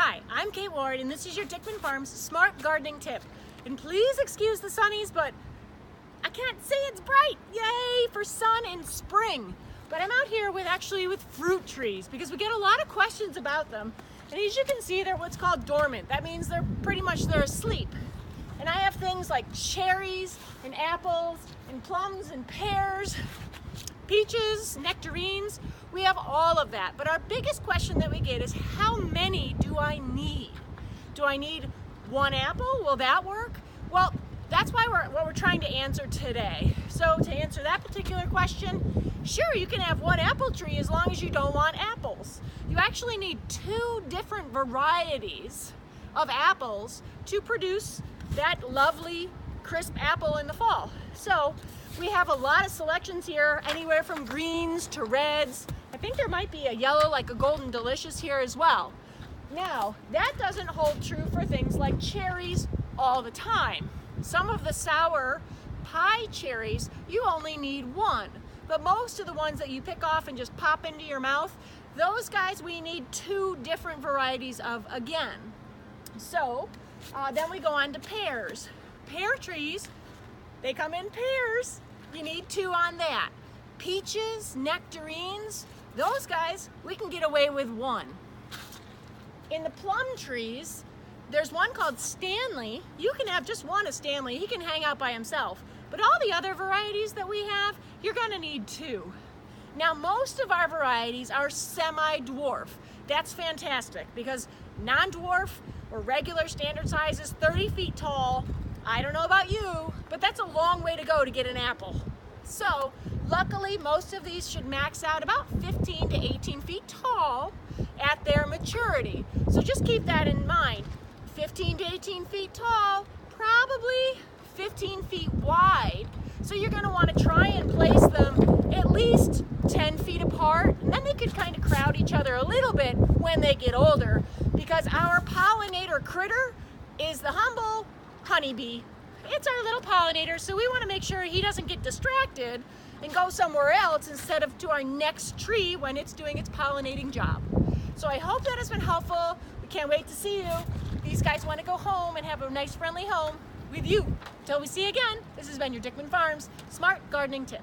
Hi, I'm Kate Ward, and this is your Dickman Farms Smart Gardening Tip. And please excuse the sunnies, but I can't say it's bright. Yay for sun in spring. But I'm out here with fruit trees because we get a lot of questions about them. And as you can see, they're what's called dormant. That means they're asleep. And I have things like cherries and apples and plums and pears, peaches, nectarines. We have all of that. But our biggest question that we get is, how many do I need? Do I need one apple? Will that work? Well, that's what we're trying to answer today. So to answer that particular question, sure, you can have one apple tree as long as you don't want apples. You actually need 2 different varieties of apples to produce that lovely crisp apple in the fall. So we have a lot of selections here, anywhere from greens to reds. I think there might be a yellow, like a Golden Delicious here as well. Now, that doesn't hold true for things like cherries all the time. Some of the sour pie cherries, you only need 1. But most of the ones that you pick off and just pop into your mouth, those guys we need 2 different varieties of again. So then we go on to pears. Pear trees, they come in pairs. You need 2 on that. Peaches, nectarines, those guys, we can get away with 1. In the plum trees, there's one called Stanley. You can have just one of Stanley. He can hang out by himself. But all the other varieties that we have, you're gonna need 2. Now, most of our varieties are semi-dwarf. That's fantastic because non-dwarf or regular standard size is 30 feet tall. I don't know about you, but that's a long way to go to get an apple. So, luckily, most of these should max out about 15 to 18 feet tall at their maturity. So just keep that in mind. 15 to 18 feet tall, probably 15 feet wide. So you're gonna wanna try and place them at least 10 feet apart, and then they could kind of crowd each other a little bit when they get older, because our pollinator critter is the humble honeybee. It's our little pollinator, so we wanna make sure he doesn't get distracted and go somewhere else instead of to our next tree when it's doing its pollinating job. So I hope that has been helpful. We can't wait to see you. These guys want to go home and have a nice friendly home with you. Until we see you again, this has been your Dickman Farms Smart Gardening Tip.